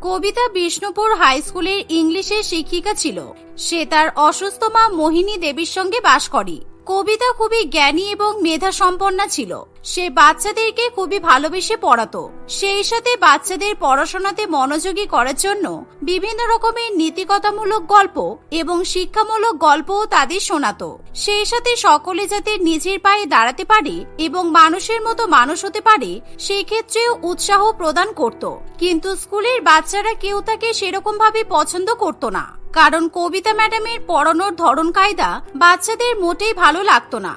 কবিতা Bishnupur high স্কুলের ইংলিশের শিক্ষিকা ছিল। সে তার অসুস্থ মা মোহিনী দেবীর সঙ্গে বাস করে। কবিতা খুবই জ্ঞানী এবং মেধা সম্পন্না ছিল। সে বাচ্চাদেরকে খুবই ভালোবেসে পড়াতো। সেই সাথে বাচ্চাদের পড়াশোনাতে মনোযোগী করার জন্য বিভিন্ন রকমের নীতিকথামূলক গল্প এবং শিক্ষামূলক গল্পও তাদের শোনাতো। সেই সাথে সকলে যাতে নিজের পায়ে দাঁড়াতে পারে এবং মানুষের মতো মানুষ হতে পারে সেই ক্ষেত্রেও উৎসাহ প্রদান করত। কিন্তু স্কুলের বাচ্চারা কেউ তাকে সেরকম ভাবে পছন্দ করত না, কারণ কবিতা ম্যাডামের পড়ানোর ধরন কায়দা বাচ্চাদের মোটেই ভালো লাগতো না।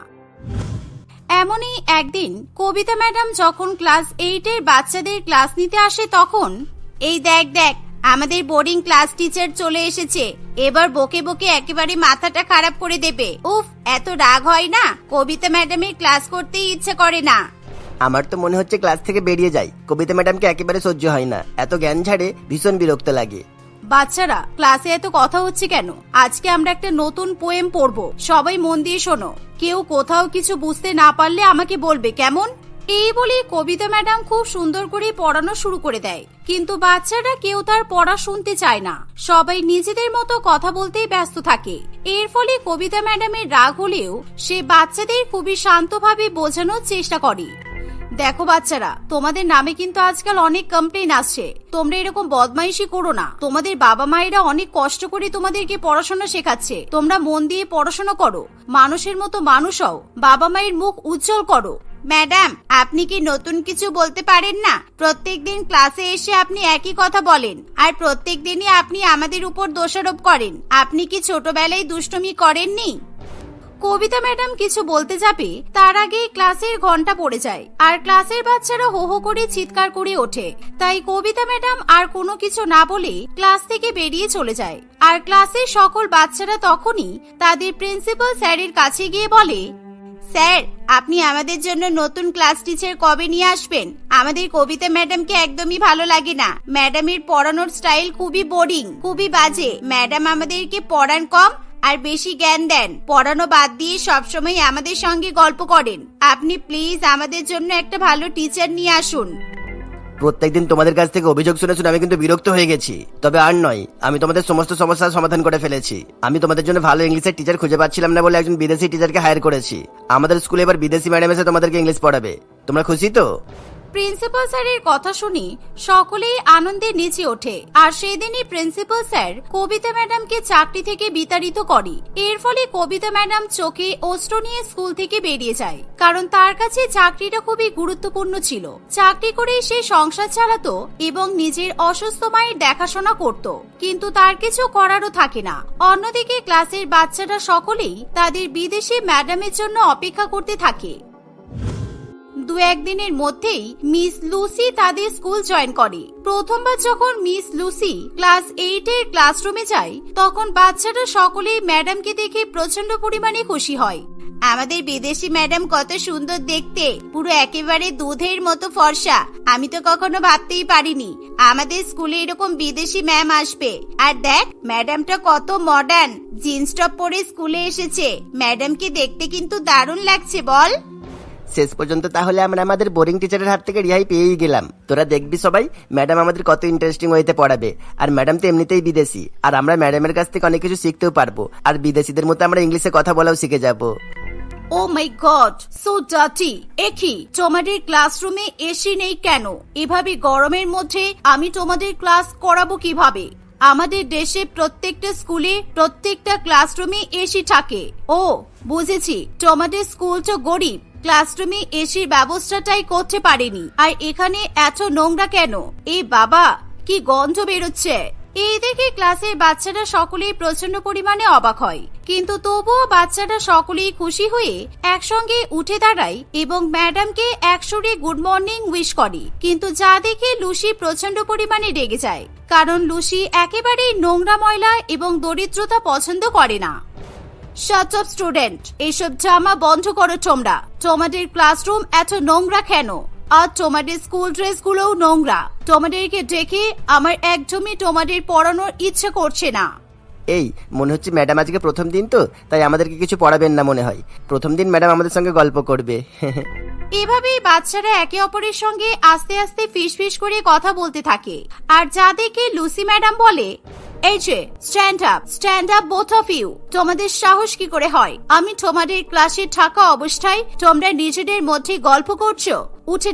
এমনই একদিন কবিতা ম্যাডাম যখন ক্লাস 8-এর বাচ্চাদের ক্লাস নিতে আসে তখন, এই দেখ দেখ আমাদের বোর্ডিং ক্লাস টিচার চলে এসেছে, এবার বকে বকে একেবারে মাথাটা খারাপ করে দেবে। উফ, এত রাগ হয় না, কবিতা ম্যাডামের ক্লাস করতেই ইচ্ছে করে না। আমার তো মনে হচ্ছে ক্লাস থেকে বেরিয়ে যাই। কবিতা ম্যাডামকে একেবারে সহ্য হয় না, এত জ্ঞান ঝাড়ে, ভীষণ বিরক্ত লাগে। বাচ্চারা, ক্লাসে এত কথা হচ্ছে কেন? আজকে আমরা একটা নতুন পোয়েম পড়বো, সবাই মন দিয়ে শোনো। কেউ কোথাও কিছু বুঝতে না পারলে আমাকে বলবে, কেমন? এই বলে কবিতা ম্যাডাম খুব সুন্দর করে পড়ানো শুরু করে দেয়। কিন্তু বাচ্চারা কেউ তার পড়া শুনতে চায় না, সবাই নিজেদের মতো কথা বলতেই ব্যস্ত থাকে। এর ফলে কবিতা ম্যাডামের রাগ হলেও সে বাচ্চাদের খুবই শান্তভাবে বোঝানোর চেষ্টা করে। দেখো বাচ্চারা, তোমাদের নামে কিন্তু আজকাল অনেক কমপ্লেন আসছে। তোমরা এরকম বদমাইশি করো না। তোমাদের বাবা মায়েরা অনেক কষ্ট করে তোমাদেরকে পড়াশোনা শেখাচ্ছে। তোমরা মন দিয়ে পড়াশোনা করো, মানুষের মতো মানুষ হও, বাবা মায়ের মুখ উজ্জ্বল করো। ম্যাডাম, আপনি কি নতুন কিছু বলতে পারেন না? প্রত্যেকদিন ক্লাসে এসে আপনি একই কথা বলেন, আর প্রত্যেকদিনই আপনি আমাদের উপর দোষারোপ করেন। আপনি কি ছোটবেলায় দুষ্টুমি করেননি? কবিতা ম্যাডাম কিছু বলতে যাবে তার আগে ক্লাসের ঘন্টা পড়ে যায়, আর ক্লাসের বাচ্চারা হো হো করে চিৎকার করে ওঠে। তাই কবিতা ম্যাডাম আর কোনো কিছু না বলে ক্লাস থেকে বেরিয়ে চলে যায়। আর ক্লাসের সকল বাচ্চারা তখনই তাদের প্রিন্সিপাল স্যারের কাছে গিয়ে বলে, স্যার, আপনি আমাদের জন্য নতুন ক্লাস টিচার কবে নিয়ে আসবেন? আমাদের কবিতা ম্যাডামকে একদমই ভালো লাগে না। ম্যাডামের পড়ানোর স্টাইল খুবই বোরিং, খুবই বাজে। ম্যাডাম আমাদেরকে পড়ান কম আর বেশি জ্ঞান দেন। পড়ানো বাদ দিয়ে সবসময় আমাদের সঙ্গে গল্প করেন। আপনি প্লিজ আমাদের জন্য একটা ভালো টিচার নিয়ে আসুন। প্রত্যেকদিন তোমাদের কাছ থেকে অভিযোগ শুনে শুনে আমি কিন্তু বিরক্ত হয়ে গেছি। তবে আর নয়, আমি তোমাদের সমস্ত সমস্যার সমাধান করে ফেলেছি। আমি তোমাদের জন্য ভালো ইংলিশের টিচার খুঁজে পাচ্ছিলাম না বলে একজন বিদেশি টিচারকে হায়ার করেছি। আমাদের স্কুলে এবার বিদেশি ম্যাডাম এসে তোমাদেরকে ইংলিশ পড়াবে। তোমরা খুশি তো? প্রিন্সিপাল স্যারের কথা শুনি সকলেই আনন্দে নেচে ওঠে। আর সেদিনই প্রিন্সিপাল স্যার কবিতা ম্যাডামকে চাকরি থেকে বিতাড়িত করে। এর ফলে কবিতা ম্যাডাম চোখে অস্ত্র নিয়ে স্কুল থেকে বেরিয়ে যায়, কারণ তার কাছে চাকরিটা খুবই গুরুত্বপূর্ণ ছিল। চাকরি করে সে সংসার চালাতো এবং নিজের অসুস্থ মায়ের দেখাশোনা করত, কিন্তু তার কিছু করারও থাকে না। অন্যদিকে ক্লাসের বাচ্চারা সকলেই তাদের বিদেশি ম্যাডামের জন্য অপেক্ষা করতে থাকে। দু একদিনের মধ্যেই মিস লুসি তাদের স্কুল জয়েন করে। প্রথমবার যখন মিস লুসি ক্লাস 8-এর ক্লাসরুমে যায় তখন বাচ্চারা সকলেই ম্যাডামকে দেখে প্রচন্ড পরিমাণে খুশি হয়। আমাদের বিদেশি ম্যাডাম কত সুন্দর দেখতে, পুরো একেবারে দুধের মতো ফর্সা। আমি তো কখনো ভাবতেই পারিনি আমাদের স্কুলে এরকম বিদেশি ম্যাম আসবে। আর দেখ, ম্যাডামটা কত মডার্ন, জিন্স টপ পরে স্কুলে এসেছে। ম্যাডামকে দেখতে কিন্তু দারুণ লাগছে, বল? শেষ পর্যন্ত তাহলে আমরা আমাদের বোরিং টিচারের হাত থেকে রেহাই পেয়েই গেলাম। তোরা দেখবি সবাই, ম্যাডাম আমাদের কত ইন্টারেস্টিং ওয়েতে পড়াবে। আর ম্যাডাম তো এমনিতেই বিদেশি, আর আমরা ম্যাডামের কাছ থেকে অনেক কিছু শিখতেও পারবো। আর বিদেশিদের মতো আমরা ইংলিশে কথা বলাও শিখে যাবো। ও মাই গড, সো ডার্টি। একি, তোমাদের ক্লাসরুমে এসি নেই কেন? এভাবে গরমের মধ্যে আমি তোমাদের ক্লাস করাবো কিভাবে? আমাদের দেশে প্রত্যেকটা স্কুলে প্রত্যেকটা ক্লাসরুমে এসি থাকে। ও বুঝেছি, তোমাদের স্কুল তো গরিব, ক্লাসরুমে এসির ব্যবস্থাটাই করতে পারেনি। আর এখানে এত নোংরা কেন? এই বাবা, কি গন্ধ বেরোচ্ছে! এই দেখে ক্লাসের বাচ্চারা সকলেই প্রচন্ড পরিমাণে অবাক হয়, কিন্তু তবুও বাচ্চারা সকলেই খুশি হয়ে একসঙ্গে উঠে দাঁড়ায় এবং ম্যাডামকে একসঙ্গে গুড মর্নিং উইশ করে। কিন্তু যা দেখে লুসি প্রচন্ড পরিমাণে রেগে যায়, কারণ লুসি একেবারেই নোংরা, ময়লা এবং দরিদ্রতা পছন্দ করে না। শাট আপ স্টুডেন্ট, এইসব জামা বন্ধ করো তোমরা। তোমাদের ক্লাসরুম এত নোংরা কেন? আর তোমাদের স্কুল ড্রেস গুলোও নোংরা। তোমাদেরকে দেখে আমার একদমই তোমাদের পড়ানোর ইচ্ছে করছে না। এই মনে হচ্ছে ম্যাডাম আজকে প্রথম দিন তো, তাই আমাদেরকে কিছু পড়াবেন না মনে হয়। প্রথম দিন ম্যাডাম আমাদের সঙ্গে গল্প করবে। এভাবেই বাচ্চারা একে অপরের সঙ্গে আস্তে আস্তে ফিসফিস করে কথা বলতে থাকে। আর যা দেখে লুসি ম্যাডাম বলে, এই যে stand up both of you. তোমাদের সাহস কি করে হয় আমি তোমাদের ক্লাসে থাকা অবস্থায় তোমরা নিজেদের মধ্যে গল্প করছো? উঠে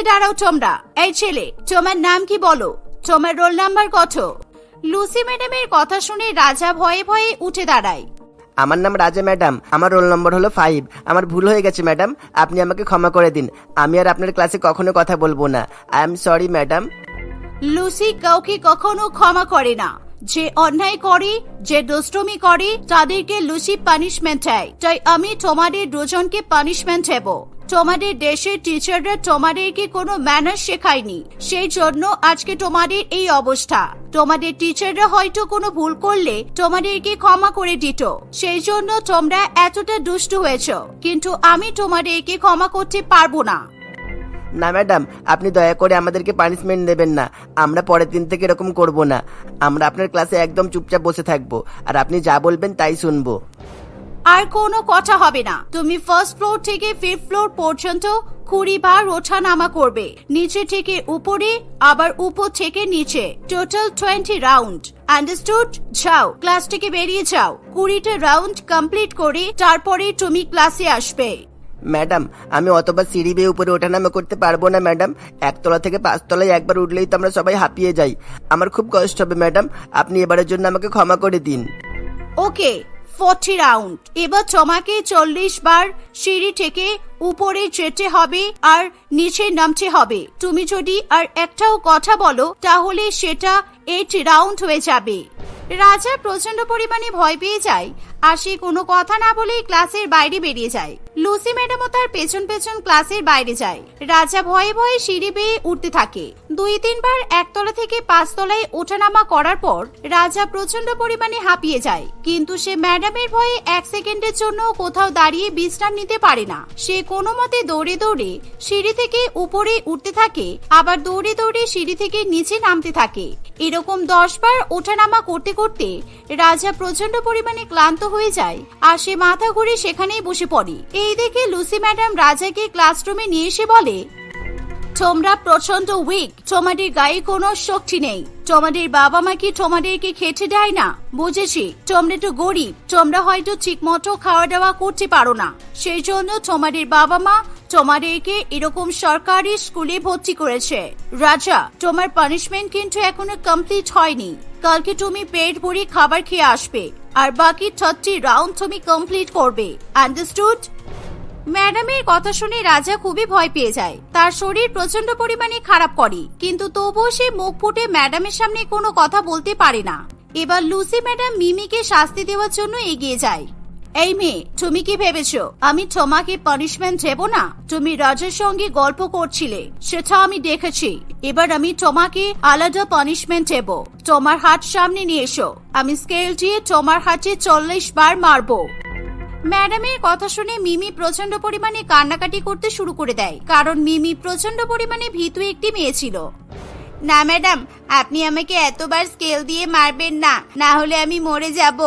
দাঁড়াও তোমরা। এই ছেলে, তোমার নাম কি বলো? তোমার রোল নাম্বার কত? লুসি ম্যাডামের কথা শুনে রাজা ভয়ে ভয়ে উঠে দাঁড়ায়। আমার নাম রাজা ম্যাডাম, আমার রোল নম্বর হলো 5। আমার ভুল হয়ে গেছে ম্যাডাম, আপনি আমাকে ক্ষমা করে দিন। আমি আর আপনার ক্লাসে কখনো কথা বলবো না। I am sorry madam. Lucy কাউকে কখনো ক্ষমা করে না। যে অন্যায় করে, যে দুষ্টুমি করে, তাদেরকে লুসি পানিশমেন্ট দেয়। তাই আমি তোমাদের দুজনকে পানিশমেন্ট দেব। তোমাদের দেশের টিচাররা তোমাদেরকে কোনো ম্যানার্স শেখায়নি, সেই জন্য আজকে তোমাদের এই অবস্থা। তোমাদের টিচাররা হয়তো কোনো ভুল করলে তোমাদেরকে ক্ষমা করে দিত, সেই জন্য তোমরা এতটা দুষ্টু হয়েছ। কিন্তু আমি তোমাদেরকে ক্ষমা করতে পারবো না। না ম্যাডাম, আপনি দয়া করে আমাদেরকে পানিশমেন্ট দেবেন না। আমরা পরের দিন থেকে এরকম করব না। আমরা আপনার ক্লাসে একদম চুপচাপ বসে থাকবো, আর আপনি যা বলবেন তাই শুনবো। আর কোনো কথা হবে না। তুমি ফার্স্ট ফ্লোর থেকে 5th ফ্লোর পর্যন্ত 20 বার ওঠা নামা করবে। নিচে থেকে উপরে, আবার উপর থেকে নিচে, টোটাল 20 রাউন্ড। আন্ডারস্টুড? যাও, ক্লাস থেকে বেরিয়ে যাও। 20টা রাউন্ড কমপ্লিট করে তারপরে তুমি ক্লাসে আসবে। ম্যাডাম, আমি অতবার সিঁড়ি বেয়ে উপরে ওঠানামা করতে পারবো না ম্যাডাম। 1 তলা থেকে 5 তলায় একবার উঠলেই তো আমরা সবাই হাঁপিয়ে যাই। আমার খুব কষ্ট হবে ম্যাডাম, আপনি এবারের জন্য আমাকে ক্ষমা করে দিন। ওকে, 40 রাউন্ড। এবার তোমাকে 40 বার সিঁড়ি থেকে উপরে যেতে হবে আর নিচে নামতে হবে। তুমি যদি আর একটাও কথা বলো তাহলে সেটা 8 রাউন্ড হয়ে যাবে। রাজা প্রচন্ড পরিমাণে ভয় পেয়ে যায় আর সে কোনো কথা না বলেই ক্লাসের বাইরে বেরিয়ে যায়। লুসি ম্যাডামও তার পেছন পেছন ক্লাসের বাইরে যায়। রাজা ভয়ে ভয়ে সিঁড়ি বেয়ে উঠতে থাকে। 2-3 বার 1 তলা থেকে 5 তলায় ওঠানামা করার পর রাজা প্রচন্ড পরিমাণে হাঁপিয়ে যায়। কিন্তু সে ম্যাডামের ভয়ে 1 সেকেন্ডের জন্য কোথাও দাঁড়িয়ে বিশ্রাম নিতে পারে না। সে কোনো মতে দৌড়ে দৌড়ে সিঁড়ি থেকে উপরে উঠতে থাকে, আবার দৌড়ে দৌড়ে সিঁড়ি থেকে নিচে নামতে থাকে। এরকম 10 বার ওঠানামা করতে করতে রাজা প্রচন্ড পরিমাণে ক্লান্ত হয়ে যায় আর সে মাথা ঘুরে সেখানেই বসে পড়ে। এই দেখে লুসি ম্যাডাম রাজাকে ক্লাসরুমে নিয়ে এসে বলে, তোমরা প্রচন্ড উইক, তোমাদের গায়ে কোনো শক্তি নেই। তোমাদের বাবা মা কি তোমাদেরকে খেতে দেয় না? বুঝেছি, তোমরা তো গরিব, তোমরা হয়তো ঠিক মতো খাওয়া দাওয়া করতে পারো না, সেই জন্য তোমাদের বাবা মা তোমাদেরকে এরকম সরকারি স্কুলে ভর্তি করেছে। রাজা, তোমার পানিশমেন্ট কিন্তু এখনো কমপ্লিট হয়নি। কালকে তুমি পেট ভরে খাবার খেয়ে আসবে আর বাকি 30 রাউন্ড তুমি কমপ্লিট করবে। আন্ডারস্টুড? ম্যাডামের কথা শুনে রাজা খুবই ভয় পেয়ে যায়। তার শরীর প্রচন্ড পরিমাণে খারাপ করে, কিন্তু তবুও সে মুখ ফুটে ম্যাডামের সামনে কোনো কথা বলতে পারে না। এবার লুসি ম্যাডাম মিমিকে শাস্তি দেওয়ার জন্য এগিয়ে যায়। এই মেয়ে, তুমি কি ভেবেছো আমি তোমাকে পানিশমেন্ট দেব না? তুমি রাজার সঙ্গে গল্প করছিলে, সেটা আমি দেখেছি। এবার আমি তোমাকে আলাদা পানিশমেন্ট দেব। তোমার হাত সামনে নিয়ে এসো, আমি স্কেল দিয়ে তোমার হাতে 40 বার মারবো। ম্যাডামের কথা শুনে মিমি প্রচন্ড পরিমাণে কান্নাকাটি করতে শুরু করে দেয়, কারণ মিমি প্রচন্ড পরিমাণে ভীতু একটি মেয়ে ছিল। না ম্যাডাম, আপনি আমাকে এতবার স্কেল দিয়ে মারবেন না, না হলে আমি মরে যাব।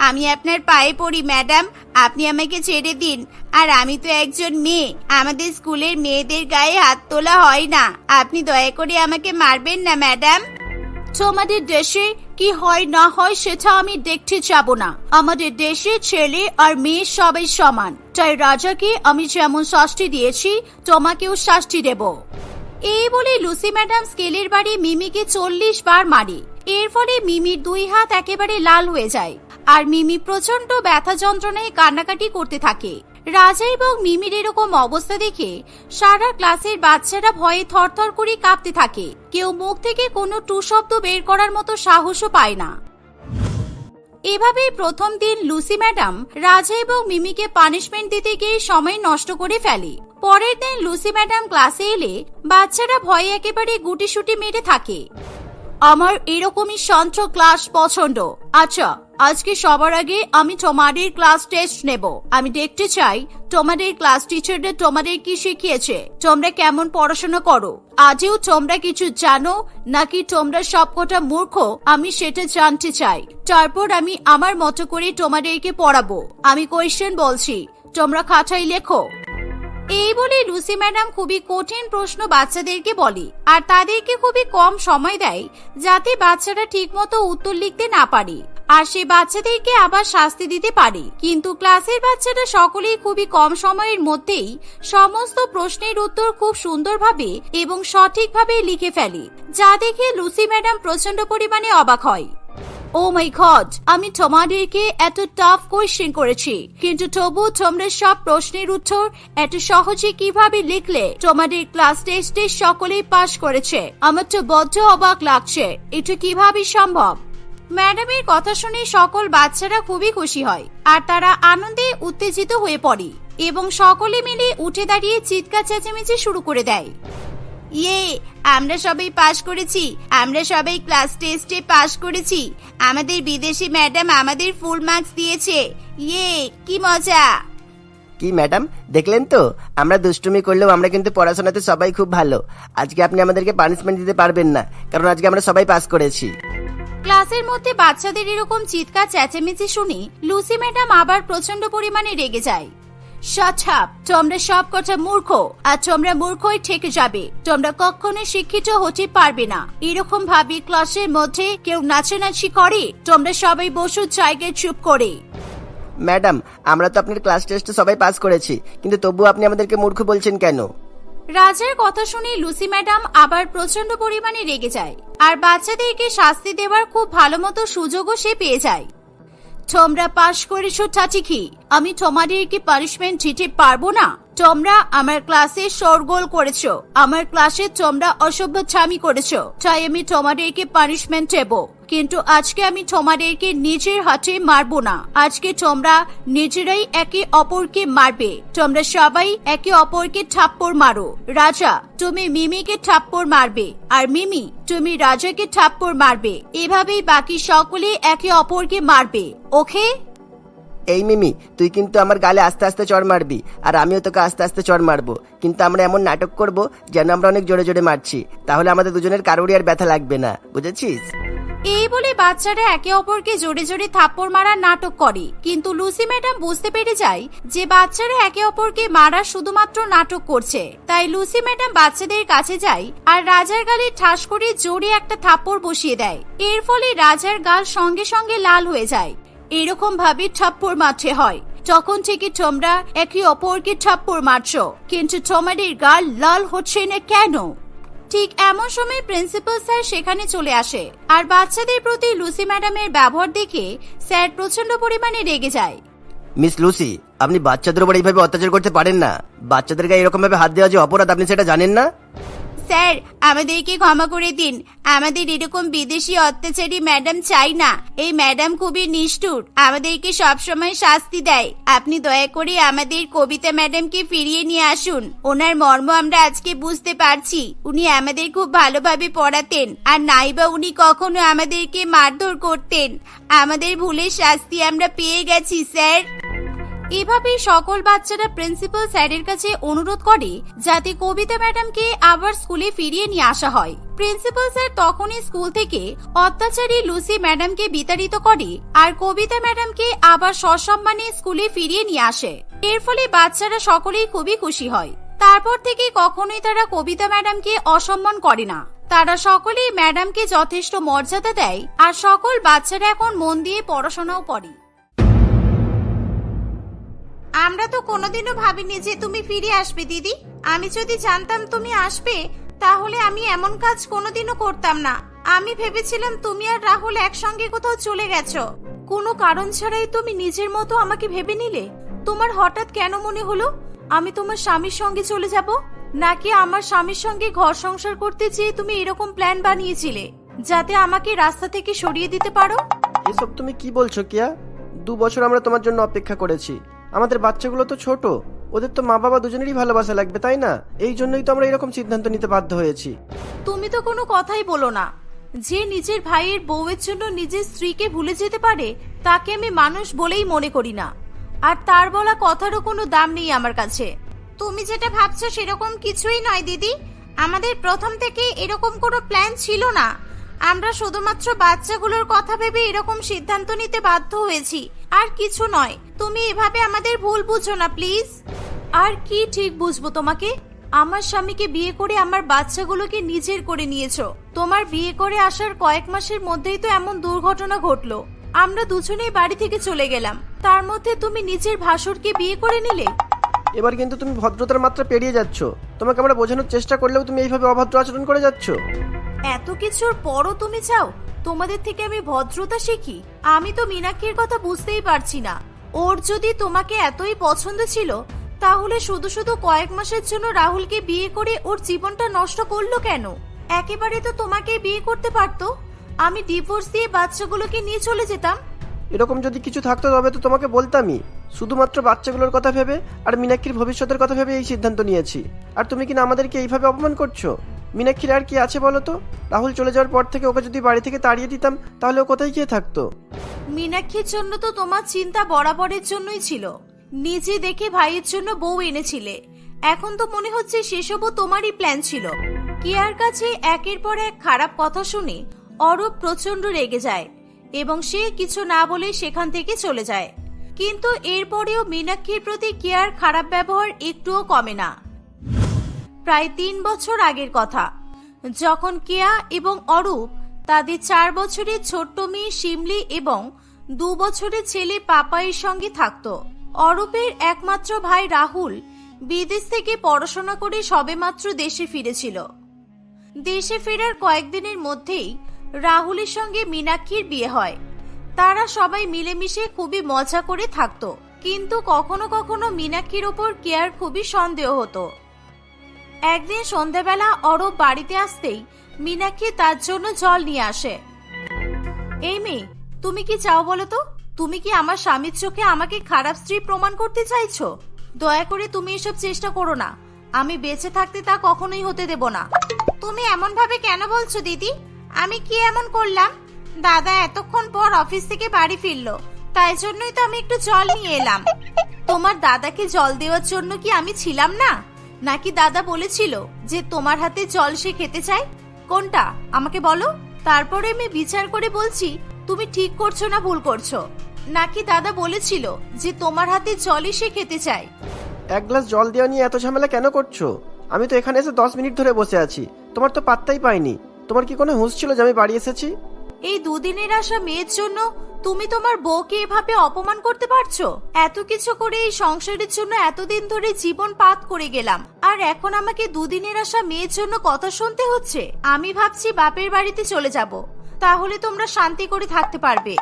আমি আপনার পায়ে পড়ি ম্যাডাম, আপনি আমাকে ছেড়ে দিন। আর আমি তো একজন মেয়ে, আমাদের স্কুলের মেয়েদের গায়ে হাত তোলা হয় না। আপনি দয়া করে আমাকে মারবেন না ম্যাডাম। তোমাদের দেশে কি হয় না হয় সেটা আমি দেখতে যাব না। আমাদের দেশে ছেলে আর মেয়ে সবাই সমান, তাই রাজাকে আমি যেমন শাস্তি দিয়েছি তোমাকেও শাস্তি দেব। এই বলে লুসি ম্যাডাম স্কেলের বাড়ি মিমিকে 40 বার মারে। এর ফলে মিমির 2 হাত একেবারে লাল হয়ে যায় আর মিমি প্রচন্ড ব্যথা যন্ত্রণায় কান্নাকাটি করতে থাকে। রাজা এবং মিমির এরকম অবস্থা দেখে সারা ক্লাসের বাচ্চারা ভয়ে থরথর করে কাঁপতে থাকে। কেউ মুখ থেকে কোনো টু শব্দ বের করার মতো সাহসও পায় না। এভাবেই প্রথম দিন লুসি ম্যাডাম রাজা এবং মিমিকে পানিশমেন্ট দিতে গিয়ে সময় নষ্ট করে ফেলে। পরের দিন লুসি ম্যাডাম ক্লাসে এলে বাচ্চারা ভয়ে একেবারে গুটিসুটি মেরে থাকে। আমার এরকমই শান্ত ক্লাস পছন্দ। আচ্ছা, আজকে সবার আগে আমি তোমাদের ক্লাস টেস্ট নেব। আমি দেখতে চাই তোমাদের ক্লাস টিচাররা তোমাদের কি শিখিয়েছে, তোমরা কেমন পড়াশোনা করো, আজও তোমরা কিছু জানো নাকি তোমরা সবকটা মূর্খ, আমি সেটা জানতে চাই। তারপর আমি আমার মতো করে তোমাদেরকে পড়াবো। আমি কোয়েশ্চেন বলছি, তোমরা খাতায় লেখো। এই বলে লুসি ম্যাডাম খুবই কঠিন প্রশ্ন বাচ্চাদেরকে বলে আর তাদেরকে খুবই কম সময় দেয় যাতে বাচ্চারা ঠিকমতো উত্তর লিখতে না পারে আর সে বাচ্চাদেরকে আবার শাস্তি দিতে পারে। কিন্তু ক্লাসের বাচ্চারা সকলেই খুবই কম সময়ের মধ্যেই সমস্ত প্রশ্নের উত্তর খুব সুন্দরভাবে এবং সঠিকভাবে লিখে ফেলে, যা দেখে লুসি ম্যাডাম প্রচন্ড পরিমাণে অবাক হয়। ও মাই গড, আমি তোমাদেরকে এত টাফ কোয়েশ্চেন করেছি কিন্তু তবু তোমরা সব প্রশ্নের উত্তর এত সহজে কিভাবে লিখলে? তোমাদের ক্লাস টেস্টে সকলেই পাশ করেছে, আমার তো বড্ড অবাক লাগছে, এটা কিভাবে সম্ভব? ম্যাডামের কথা শুনে সকল বাচ্চারা খুবই খুশি হয় আর তারা আনন্দে উত্তেজিত হয়ে পড়ে এবং সকলে মিলে উঠে দাঁড়িয়ে চিৎকার চেঁচামেচি শুরু করে দেয়। ইয়ে, আমরা সবাই পাশ করেছি, আমরা সবাই ক্লাস টেস্টে পাশ করেছি, আমাদের বিদেশি ম্যাডাম আমাদের ফুল মার্কস দিয়েছে, ইয়ে কি মজা। কি ম্যাডাম, দেখলেন তো আমরা দুষ্টুমি করলেও আমরা কিন্তু পড়াশোনাতে সবাই খুব ভালো। আজকে আপনি আমাদেরকে পানিশমেন্ট দিতে পারবেন না, কারণ আজকে আমরা সবাই পাস করেছি। ক্লাসের মধ্যে বাচ্চাদের এরকম চিৎকার চেঁচামেচি শুনে লুসি ম্যাডাম আবার প্রচন্ড পরিমাণে রেগে যায়। শাট আপ, তোমরা সব কটা মূর্খ আর তোমরা মূর্খই থেকে যাবে, তোমরা কখনো শিক্ষিত হতে পারবে না। এরকম ভাবে ক্লাসের মধ্যে কেউ নাচানাচি করে? তোমরা সবাই বসো জায়গায় চুপ করে। ম্যাডাম, আমরা তো আপনার ক্লাস টেস্টে সবাই পাস করেছি, কিন্তু তবুও আপনি আমাদেরকে মূর্খ বলছেন কেন? রাজার কথা শুনে লুসি ম্যাডাম আবার প্রচন্ড পরিমাণে রেগে যায় আর বাচ্চাদেরকে শাস্তি দেওয়ার খুব ভালো মতো সুযোগও সে পেয়ে যায়। তোমরা পাশ করেছো তা ঠিকই, আমি তোমাদেরকে পানিশমেন্ট দিতে পারবো না। তোমরা আমার ক্লাসে শোরগোল করেছো, আমার ক্লাসে তোমরা অসভ্যতামি করেছো, তাই আমি তোমাদেরকে পানিশমেন্ট দেব। কিন্তু আজকে আমি তোমাদেরকে নিজের হাতে মারবো না, আজকে তোমরা নিজেরাই একে অপরকে মারবে। তোমরা সবাই একে অপরকে থাপ্পড় মারো। রাজা, তুমি মিমিকে থাপ্পড় মারবে আর মিমি তুমি রাজাকে থাপ্পড় মারবে। এভাবেই বাকি সকলে একে অপরকে মারবে, ওকে? এই মিমি, তুই কিন্তু আমার গালে আস্তে আস্তে চড় মারবি আর আমিও তোকে আস্তে আস্তে চড় মারবো, কিন্তু আমরা এমন নাটক করব যেন আমরা অনেক জোরে জোরে মারছি, তাহলে আমাদের দুজনের কারোরই আর ব্যথা লাগবে না, বুঝেছিস? এই বলে বাচ্চারা একে অপরকে জোরে জোরে থাপ্পড় মারার নাটক করে, কিন্তু লুসি ম্যাডাম বুঝতে পেরে যায় যে বাচ্চারা একে অপরকে মারার শুধুমাত্র নাটক করছে। তাই লুসি ম্যাডাম বাচ্চাদের কাছে যায় আর রাজার গালে ঠাস করে জোরে একটা থাপ্পড় বসিয়ে দেয়। এর ফলে রাজার গাল সঙ্গে সঙ্গে লাল হয়ে যায়। এরকম ভাবে থাপ্পড় মারতে হয়। তখন থেকে তোমরা একে অপরকে থাপ্পড় মারছো, কিন্তু তোমাদের গাল লাল হচ্ছে না কেন? ঠিক এমন সময় প্রিন্সিপাল স্যার সেখানে চলে আসে আর বাচ্চাদের প্রতি লুসি ম্যাডামের ব্যবহার দেখে স্যার প্রচন্ড পরিমাণে রেগে যায়। মিস লুসি, আপনি বাচ্চাদের উপর এইভাবে অত্যাচার করতে পারেন না। বাচ্চাদের গায়ে এরকম ভাবে হাত দেওয়া যে অপরাধ, আপনি সেটা জানেন না? স্যার, আমাদেরকে ক্ষমা করে দিন, আমাদের এরকম বিদেশি অত্যাচারী ম্যাডাম চাই না। এই ম্যাডাম খুবই নিষ্ঠুর, আমাদেরকে সবসময় শাস্তি দেয়। আপনি দয়া করে আমাদের কবিতা ম্যাডামকে ফিরিয়ে নিয়ে আসুন। ওনার মর্ম আমরা আজকে বুঝতে পারছি। উনি আমাদের খুব ভালোভাবে পড়াতেন আর নাইবা উনি কখনো আমাদেরকে মারধর করতেন। আমাদের ভুলের শাস্তি আমরা পেয়ে গেছি স্যার। এভাবে সকল বাচ্চারা প্রিন্সিপাল স্যারের কাছে অনুরোধ করে যাতে কবিতা ম্যাডামকে আবার স্কুলে ফিরিয়ে নিয়ে আসা হয়। প্রিন্সিপাল স্যার তখনই স্কুল থেকে অত্যাচারী লুসি ম্যাডামকে বিতাড়িত করে আর কবিতা ম্যাডামকে আবার সসম্মানে স্কুলে ফিরিয়ে নিয়ে আসে। এর ফলে বাচ্চারা সকলেই খুবই খুশি হয়। তারপর থেকে কখনোই তারা কবিতা ম্যাডামকে অসম্মান করে না। তারা সকলেই ম্যাডামকে যথেষ্ট মর্যাদা দেয় আর সকল বাচ্চারা এখন মন দিয়ে পড়াশোনাও করে। আমরা তো কোনোদিনও ভাবিনি যে তুমি ফিরে আসবে দিদি। আমি যদি জানতাম তুমি আসবে তাহলে আমি এমন কাজ কোনোদিনও করতাম না। আমি ভেবেছিলাম তুমি আর রাহুল একসঙ্গে কোথাও চলে গেছো। কোনো কারণ ছাড়াই তুমি নিজের মতো আমাকে ভেবে নিলে। তোমার হঠাৎ কেন মনে হলো আমি তোমার স্বামীর সঙ্গে চলে যাব? নাকি আমার স্বামীর সঙ্গে ঘর সংসার করতে চেয়ে তুমি এরকম প্ল্যান বানিয়েছিলে যাতে আমাকে রাস্তা থেকে সরিয়ে দিতে পারো? এসব তুমি কি বলছো কিয়া? 2 বছর আমরা তোমার জন্য অপেক্ষা করেছি। আমাদের বাচ্চাগুলো তো ছোট, ওদের তো মা বাবা দুজনেরই ভালোবাসা লাগবে, তাই না? এই জন্যই তো আমরা এরকম সিদ্ধান্ত নিতে বাধ্য হয়েছি। তুমি তো কোনো কথাই বলো না। যে নিজের ভাইয়ের বউয়ের জন্য নিজের স্ত্রীকে ভুলে যেতে পারে তাকে আমি মানুষ বলেই মনে করি না। আর তার বলা কথারও কোনো দাম নেই আমার কাছে। তুমি যেটা ভাবছো সেরকম কিছুই নয় দিদি। আমাদের প্রথম থেকে এরকম কোনো প্ল্যান ছিল না। আমরা শুধুমাত্র বাচ্চাগুলোর কথা ভেবে এরকম সিদ্ধান্ত নিতে বাধ্য হয়েছি, আর কিছু নয়। তুমি এভাবে আমাদের ভুল বুঝো না প্লিজ। আর কি ঠিক বুঝবো তোমাকে? আমার স্বামীকে বিয়ে করে আমার বাচ্চাগুলোকে নিজের করে নিয়েছো। তোমার বিয়ে করে আসার কয়েক মাসের মধ্যেই তো এমন দুর্ঘটনা ঘটলো। আমরা দুজনেই বাড়ি থেকে চলে গেলাম, তার মধ্যে তুমি নিজের ভাসুরকে বিয়ে করে নিলে। এবার কিন্তু তুমি ভদ্রতার মাত্রা পেরিয়ে যাচ্ছ। তোমাকে আমরা বোঝানোর চেষ্টা করলেও তুমি এইভাবে অভদ্র আচরণ করে যাচ্ছ। এত কিছুর পরও তুমি চাও তোমাদের থেকে আমি ভদ্রতা শিখি? আমি তো মীনাক্ষীর কথা বুঝতেই পারছি না। ওর যদি তোমাকে এতই পছন্দ ছিল তাহলে শুধু শুধু কয়েক মাসের জন্য রাহুলকে বিয়ে করে ওর জীবনটা নষ্ট করলো কেন? একেবারে তো তোমাকে বিয়ে করতে পারতো। আমি ডিভোর্স দিয়ে বাচ্চাগুলোকে নিয়ে চলে যেতাম। এরকম যদি কিছু থাকতো তবে তো তোমাকে বলতামই। শুধুমাত্র বাচ্চাগুলোর কথা ভেবে আর মীনাক্ষীর ভবিষ্যতের কথা ভেবে এই সিদ্ধান্ত নিয়েছি। আর তুমি কিনা আমাদেরকে এইভাবে অপমান করছো। মীনাক্ষীর আর কি আছে বলো তো? রাহুল চলে যাওয়ার পর থেকে ওকে যদি বাড়ি থেকে তাড়িয়ে দিতাম তাহলে ও কোথায় গিয়ে থাকতো? মীনাক্ষীর জন্য তো তোমার চিন্তা বরাবরের জন্যই ছিল। নিজে দেখে ভাইয়ের জন্য বউ এনেছিলে। এখন তো মনে হচ্ছে সেসবও তোমারই প্ল্যান ছিল। কিয়ার কাছে একের পর এক খারাপ কথা শুনে অরূপ প্রচন্ড রেগে যায় এবং সে কিছু না বলে সেখান থেকে চলে যায়। কিন্তু এরপরেও মীনাক্ষীর প্রতি কিয়ার খারাপ ব্যবহার একটুও কমে না। প্রায় 3 বছর আগের কথা, যখন কেয়া এবং অরূপ তাদের 4 বছরের ছোট্ট মেয়ে শিমলি এবং 2 বছরের ছেলে পাপাইয়ের সঙ্গে থাকত। অরূপের একমাত্র ভাই রাহুল বিদেশ থেকে পড়াশোনা করে সবেমাত্র দেশে ফিরেছিল। দেশে ফেরার কয়েকদিনের মধ্যেই রাহুলের সঙ্গে মীনাক্ষীর বিয়ে হয়। তারা সবাই মিলেমিশে খুবই মজা করে থাকত, কিন্তু কখনো কখনো মীনাক্ষীর ওপর কেয়ার খুবই সন্দেহ হতো। একদিন সন্ধ্যাবেলা অরূপ বাড়িতে আসতেই মীনাক্ষী তার জন্য জল নিয়ে আসে। এই মেয়ে, তুমি কি চাও বলো তো? তুমি কি আমার স্বামীর চোখে আমাকে খারাপ স্ত্রী প্রমাণ করতে চাইছো? দয়া করে তুমি এসব চেষ্টা করো না। আমি বেঁচে থাকতে তা কখনোই হতে দেব না। তুমি এমন ভাবে কেন বলছো দিদি? আমি কি এমন করলাম? দাদা এতক্ষণ পর অফিস থেকে বাড়ি ফিরলো, তাই জন্যই তো আমি একটু জল নিয়ে এলাম। তোমার দাদাকে জল দেওয়ার জন্য কি আমি ছিলাম না? নাকি দাদা বলেছিল যে তোমার হাতে জল সে খেতে চায়? কোনটা আমাকে বলো, তারপরে আমি বিচার করে বলছি তুমি ঠিক করছো না ভুল করছো। নাকি দাদা বলেছিল যে তোমার হাতে জলই সে খেতে চায়? এক গ্লাস জল দেওয়া নিয়ে এত ঝামেলা কেন করছো? আমি তো এখানে এসে 10 মিনিট ধরে বসে আছি, তোমার তো পাত্তাই পাইনি। তোমার কি কোনো হুঁশ ছিল যে আমি বাড়ি এসেছি? এই দুদিনের আসা মেয়ের জন্য তুমি তোমার বউকে এভাবে অপমান করতে পারছো? এত কিছু করে এই সংসারের জন্য এতদিন ধরে জীবন পাত করে গেলাম, আর এখন আমাকে দুদিনের আসা মেয়ের জন্য কথা শুনতে হচ্ছে। আমি ভাবছি বাপের বাড়িতে চলে যাব, তাহলে তোমরা শান্তি করে থাকতে পারবে।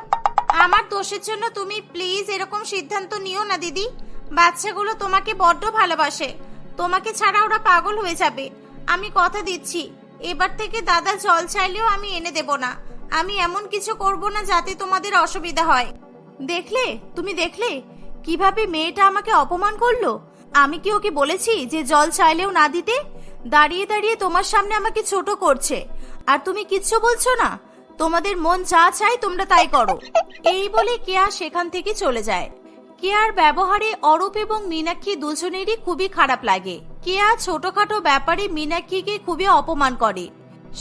আমার দোষের জন্য তুমি প্লিজ এরকম সিদ্ধান্ত নিও না দিদি। বাচ্চাগুলো তোমাকে বড্ড ভালোবাসে, তোমাকে ছাড়া ওরা পাগল হয়ে যাবে। আমি কথা দিচ্ছি, এবার থেকে দাদা জল চাইলেও আমি এনে দেব না। আমি এমন কিছু করব না যাতে তোমাদের অসুবিধা হয়। দেখলে, তুমি দেখলে কিভাবে মেয়েটা আমাকে অপমান করলো? আমি কি ওকে বলেছি যে জল চাইলেও না দিতে? দাঁড়িয়ে দাঁড়িয়ে তোমার সামনে আমাকে ছোট করছে, আর তুমি কিচ্ছু বলছো না। তোমাদের মন যা চায় তোমরা তাই করো। এই বলে কেয়া সেখান থেকে চলে যায়। কেয়ার ব্যবহারে অরূপ এবং মীনাক্ষী দুজনেরই খুবই খারাপ লাগে। কেয়া ছোটখাটো ব্যাপারে মীনাক্ষীকে খুবই অপমান করে।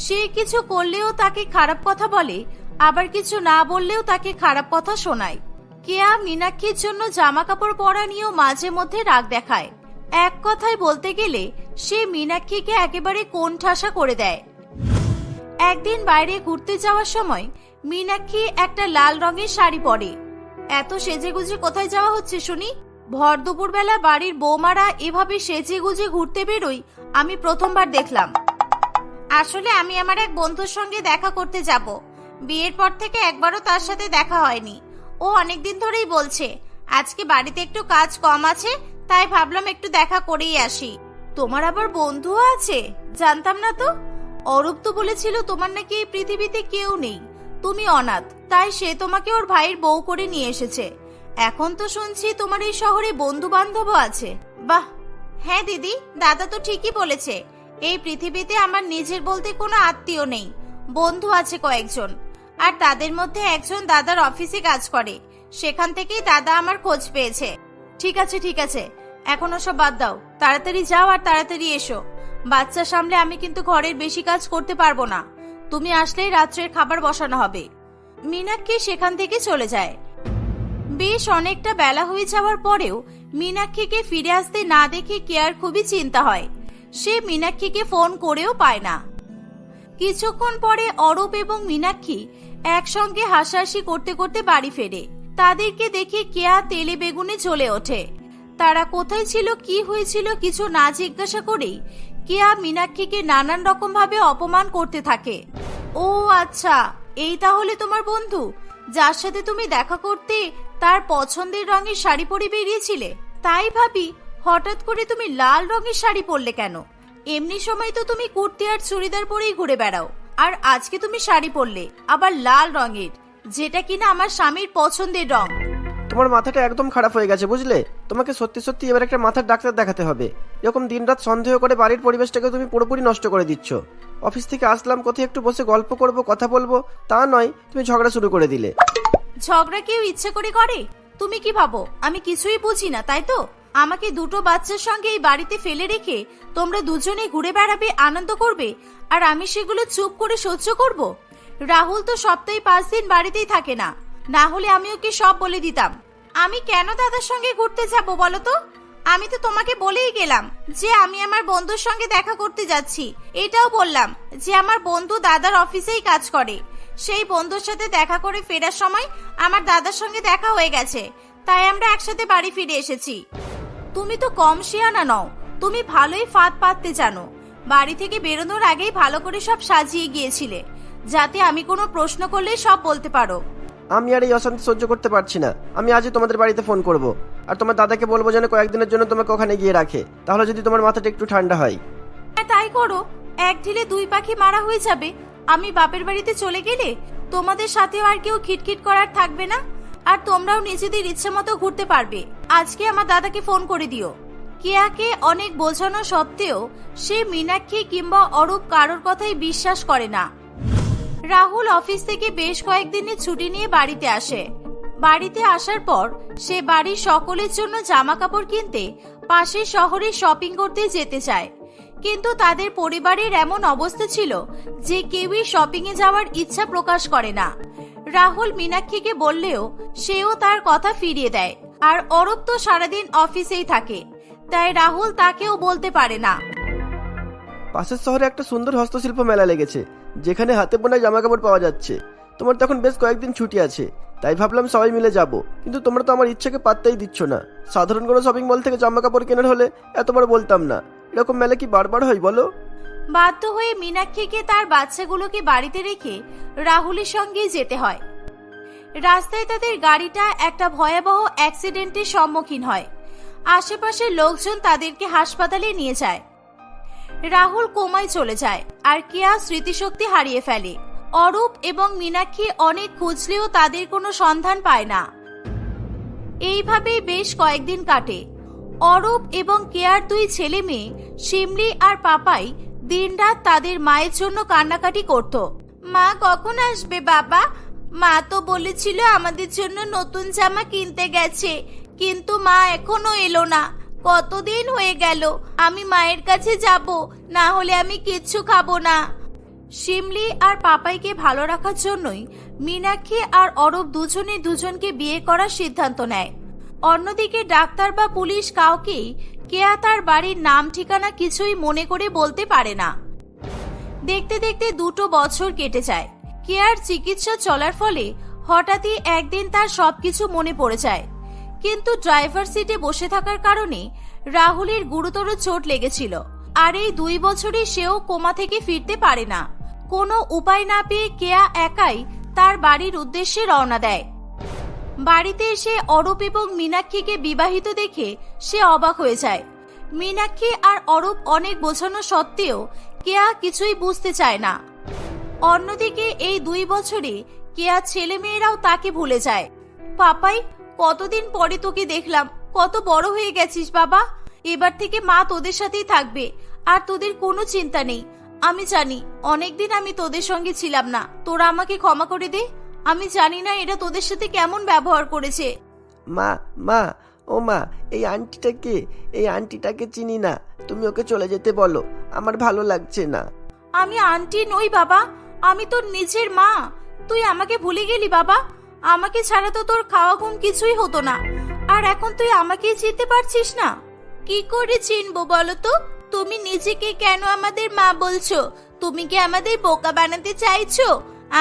সে কিছু করলেও তাকে খারাপ কথা বলে, আবার কিছু না বললেও তাকে খারাপ কথা শোনায়। কেয়া মীনাক্ষীর জন্য জামা কাপড় পরা নিয়েও মাঝে মধ্যে রাগ দেখায়। এক কথায় বলতে গেলে সে মীনাক্ষীকে একেবারে কোণঠাসা করে দেয়। একদিন বাইরে ঘুরতে যাওয়ার সময় মীনাক্ষী একটা লাল রঙের শাড়ি পরে। এত সেজেগুজে কোথায় যাওয়া হচ্ছে শুনি? ভর দুপুর বেলা বাড়ির বৌমারা এভাবে সেজেগুজে ঘুরতে বেরোই আমি প্রথমবার দেখলাম। আসলে আমি আমার এক বন্ধুর সঙ্গে দেখা করতে যাব। বিয়ের পর থেকে একবারও তার সাথে দেখা হয়নি। ও অনেকদিন ধরেই বলছে আজকে বাড়িতে একটু কাজ কম আছে, তাই ভাবলাম একটু দেখা করেই আসি। তোমার আবার বন্ধুও আছে? জানতাম না তো। অরূপ তো বলেছিল তোমার নাকি এই পৃথিবীতে কেউ নেই, তুমি অনাথ, তাই সে তোমাকে ওর ভাইয়ের বউ করে নিয়ে এসেছে। এখন তো শুনছি তোমার এই শহরে বন্ধু বান্ধবও আছে। বাহ! হ্যাঁ দিদি, দাদা তো ঠিকই বলেছে। এই পৃথিবীতে আমার নিজের বলতে কোনো আত্মীয় নেই। বন্ধু আছে কয়েকজন, আর তাদের মধ্যে একজন দাদার অফিসে কাজ করে, সেখান থেকেই দাদা আমার খোঁজ পেয়েছে। ঠিক আছে, এখন ওসব বাদ দাও, তাড়াতাড়ি যাও আর তাড়াতাড়ি এসো। বাচ্চা সামলে আমি কিন্তু ঘরের বেশি কাজ করতে পারবো না। তুমি আসলেই রাত্রের খাবার বসানো হবে। মীনাক্ষী সেখান থেকে চলে যায়। বেশ অনেকটা বেলা হয়ে যাওয়ার পরেও মীনাক্ষীকে ফিরে আসতে না দেখে কেয়ার খুবই চিন্তা হয়। সে মীনাক্ষীকে ফোন করেও পায় না। কিছুক্ষণ পরে অরূপ এবং মীনাক্ষী একসঙ্গে হাসাহাসি করতে করতে বাড়ি ফেরে। তাদেরকে দেখে কেয়া তেলে বেগুনে জ্বলে ওঠে। তারা কোথায় ছিল, কি হয়েছিল কিছু না জিজ্ঞাসা করেই কেয়া মীনাক্ষীকে নানান রকম ভাবে অপমান করতে থাকে। ও আচ্ছা, এই তাহলে তোমার বন্ধু, যার সাথে তুমি দেখা করতে তার পছন্দের রঙের শাড়ি পরে বেরিয়েছিলে। তাই ভাবি হঠাৎ করে তুমি লাল রঙের শাড়ি পরলে কেন? এমনি সময় তো তুমি কুর্তি আর চুড়িদার পরেই ঘুরে বেড়াও, আর আজকে তুমি শাড়ি পরলে, আবার লাল রঙের, যেটা কিনা আমার স্বামীর পছন্দের রং। তোমার মাথাটা একদম খারাপ হয়ে গেছে বুঝলে। তোমাকে সত্যি সত্যি এবার একটা মাথার ডাক্তার দেখাতে হবে। এরকম দিনরাত সন্দেহ করে বাড়ির পরিবেশটাকে তুমি পুরোপুরি নষ্ট করে দিচ্ছ। অফিস থেকে আসলাম, কোথায় একটু বসে গল্প করব, কথা বলবো, তা নয় তুমি ঝগড়া শুরু করে দিলে। ঝগড়া কেউ ইচ্ছে করে করে? তুমি কি ভাবো আমি কিছুই বুঝি না, তাই তো? আমাকে দুটো বাচ্চার সঙ্গে এই বাড়িতে ফেলে রেখে তোমরা দুজনে ঘুরে বেড়াবে, আনন্দ করবে, আর আমি সেগুলো চুপ করে সহ্য করব? রাহুল তো সপ্তাহে 5 দিন বাড়িতেই থাকে না, না হলে আমি ওকে সব বলে দিতাম। আমি কেন দাদার সঙ্গে ঘুরতে যাব বলো তো? আমি তো তোমাকে বলেই গেলাম যে আমি আমার বন্ধুর সঙ্গে দেখা করতে যাচ্ছি। এটাও বললাম যে আমার বন্ধু দাদার অফিসেই কাজ করে। সেই বন্ধুর সাথে দেখা করে ফেরার সময় আমার দাদার সঙ্গে দেখা হয়ে গেছে, তাই আমরা একসাথে বাড়ি ফিরে এসেছি। তুমি তো কম শিয়ানা নও, তুমি ভালোই ফাঁদ পাততে জানো। বাড়ি থেকে বেরোনোর আগেই ভালো করে সব সাজিয়ে গিয়েছিলে, যাতে আমি কোনো প্রশ্ন করলে সব বলতে পারো। আমি আর এই অশান্তি সহ্য করতে পারছি না। আমি আজই তোমাদের বাড়িতে ফোন করব, আর তোমার দাদাকে বলবো যেন কয়েকদিনের জন্য তোমাকে ওখানে গিয়ে রাখে, তাহলে যদি তোমার মাথাটা একটু ঠান্ডা হয়। তাই করো, এক ঢিলে 2 পাখি মারা হয়ে যাবে। আমি বাপের বাড়িতে চলে গেলে তোমাদের সাথেও আর কেউ খিটখিট করার থাকবে না, আর তোমরাও নিজেদের ইচ্ছে মতো ঘুরতে পারবে। আজকে আমার দাদাকে ফোন করে দিও। কেয়াকে অনেক বোঝানো সত্ত্বেও সে মীনাক্ষী কিংবা অরূপ কারোর কথাই বিশ্বাস করে না। রাহুল অফিস থেকে বেশ কয়েকদিনের ছুটি নিয়ে বাড়িতে আসে। বাড়িতে আসার পর সে বাড়ির সকলের জন্য জামা কাপড় কিনতে পাশের শহরে শপিং করতে যেতে চায়, কিন্তু তাদের পরিবারের এমন অবস্থা ছিল যে কেউই শপিং এ যাওয়ার ইচ্ছা প্রকাশ করে না। রাহুল মীনাক্ষীকে বললেও সেও তার কথা ফিরিয়ে দেয়, আর অরূপ তো সারাদিন অফিসেই থাকে, তাই রাহুল তাকেও বলতে পারে না। পাশের শহরে একটা সুন্দর হস্তশিল্প মেলা লেগেছে, যেখানে হাতে বোনা জামা কাপড় পাওয়া যাচ্ছে। তোমার তো এখন বেশ কয়েকদিন ছুটি আছে, তাই ভাবলাম সবাই মিলে যাব। কিন্তু তোমরা তো আমার ইচ্ছাকে পাত্তাই দিচ্ছ না। সাধারণ কোনো শপিং মল থেকে জামা কাপড় কেনার হলে এতবার বলতাম না। এরকম মেলা কি বারবার হয় বলো? বাধ্য হয়ে মীনাক্ষীকে তার বাচ্চাগুলোকে বাড়িতে রেখে রাহুলের সঙ্গে যেতে হয়। রাস্তায় তাদের গাড়িটা একটা ভয়াবহ অ্যাক্সিডেন্টের সম্মুখীন হয়। আশেপাশের লোকজন তাদেরকে হাসপাতালে নিয়ে যায়। রাহুল কোমায় চলে যায়, আর কেয়া স্মৃতিশক্তি হারিয়ে ফেলে। অরূপ এবং মীনাক্ষী অনেক খুঁজলেও তাদের কোনো সন্ধান পায় না। এইভাবেই বেশ কয়েকদিন কাটে। অরূপ এবং কেয়ার 2 ছেলে মেয়ে শিমলি আর পাপাই দিনরাত তাদের মায়ের জন্য কান্নাকাটি করত। মা কখন আসবে বাবা? মা তো বলেছিল আমাদের জন্য নতুন জামা কিনতে গেছে, কিন্তু মা এখনো এলো না। কতদিন হয়ে গেল, আমি মায়ের কাছে যাব, না হলে আমি কিচ্ছু খাবো না। শিমলি আর পাপাইকে ভালো রাখার জন্যই মীনাক্ষী আর অরূপ দুজনে দুজনকে বিয়ে করার সিদ্ধান্ত নেয়। অন্যদিকে ডাক্তার বা পুলিশ কাউকেই কেয়া তার বাড়ির নাম ঠিকানা কিছুই মনে করে বলতে পারে না। দেখতে দেখতে 2 বছর কেটে যায়। কেয়ার চিকিৎসা চলার ফলে হঠাৎই একদিন তার সবকিছু মনে পড়ে যায়, কিন্তু ড্রাইভার সিটে বসে থাকার কারণে রাহুলের গুরুতর চোট লেগেছিল, আর এই 2 বছরই সেও কোমা থেকে ফিরতে পারে না। কোনো উপায় না পেয়ে কেয়া একাই তার বাড়ির উদ্দেশ্যে রওনা দেয়। বাড়িতে এসে অরূপ এবং মীনাক্ষীকে বিবাহিত দেখে সে অবাক হয়ে যায়। মীনাক্ষী আর অরূপ অনেক বোঝানো সত্ত্বেও কেয়া কিছুই বুঝতে চায় না। অন্যদিকে এই 2 বছরে কেয়া ছেলে মেয়েরাও তাকে ভুলে যায়। পাপাই, কতদিন পরে তোকে দেখলাম, কত বড় হয়ে গেছিস বাবা। এবার থেকে মা তোদের সাথেই থাকবে, আর তোদের কোনো চিন্তা নেই। আমি জানি অনেকদিন আমি তোদের সঙ্গে ছিলাম না, তোরা আমাকে ক্ষমা করে দে। আমি জানি না এরা তোদের সাথে কেমন ব্যবহার করেছে। মা মা ও মা, এই আন্টিটাকে এই আন্টিটাকে চিনি না, তুমি ওকে চলে যেতে বলো, আমার ভালো লাগছে না। আমি আন্টি নই বাবা, আমি তোর নিজের মা। তুই আমাকে ভুলে গেলি বাবা? আমাকে ছাড়া তো তোর খাওয়া ঘুম কিছুই হতো না, আর এখন তুই আমাকেই চিনতে পারছিস না? কি করে চিনবো বলো তো? তুমি নিজেকে কেন আমাদের মা বলছো? তুমি কি আমাদের বোকা বানাতে চাইছো?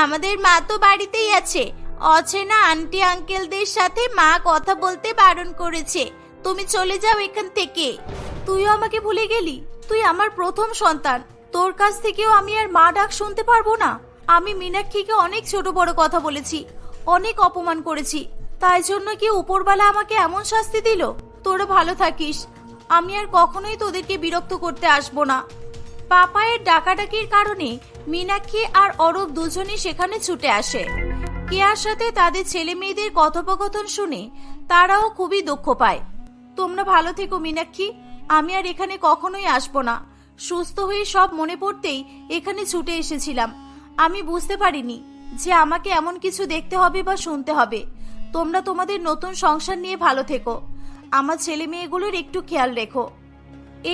আমাদের মা তো বাড়িতেই আছে, অচেনা আন্টি আঙ্কেলদের সাথে মা কথা বলতে বারণ করেছে। তুমি চলে যাও এখান থেকে। তুইও আমাকে ভুলে গেলি? তুই আমার প্রথম সন্তান, তোর কাছ থেকেও আমি আর মা ডাক শুনতে পারবো না? আমি মীনাক্ষীকে অনেক ছোট বড় কথা বলেছি, অনেক অপমান করেছি, তাই জন্য কি উপরওয়ালা আমাকে এমন শাস্তি দিল? তোরা ভালো থাকিস, আমি আর কখনোই তোদেরকে বিরক্ত করতে আসবো না। পাপায়ের ডাকাডাকির কারণে মীনাক্ষী আর অরূপ দুজনেই সেখানে ছুটে আসে। কেয়ার সাথে তাদের ছেলে মেয়েদের কথোপকথন শুনে তারাও খুবই দুঃখ পায়। তোমরা ভালো থেকো মীনাক্ষী, আমি আর এখানে কখনোই আসবো না। সুস্থ হয়ে সব মনে পড়তেই এখানে ছুটে এসেছিলাম। আমি বুঝতে পারিনি যে আমাকে এমন কিছু দেখতে হবে বা শুনতে হবে। তোমরা তোমাদের নতুন সংসার নিয়ে ভালো থেকো, আমার ছেলে মেয়েগুলোর একটু খেয়াল রেখো।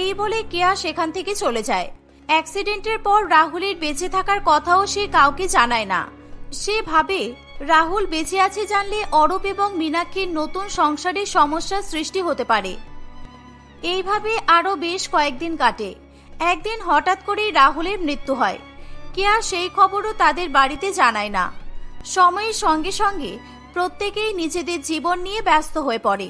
এই বলে কেয়া সেখান থেকে চলে যায়। অ্যাক্সিডেন্টের পর রাহুলের বেঁচে থাকার কথাও সে কাউকে জানায় না। সে ভাবে রাহুল বেঁচে আছে জানলে অরূপ এবং মীনাক্ষীর নতুন সংসারে সমস্যার সৃষ্টি হতে পারে। এইভাবে আরো বেশ কয়েকদিন কাটে। একদিন হঠাৎ করেই রাহুলের মৃত্যু হয়। কেয়া সেই খবরও তাদের বাড়িতে জানায় না। সময়ের সঙ্গে সঙ্গে প্রত্যেকেই নিজেদের জীবন নিয়ে ব্যস্ত হয়ে পড়ে।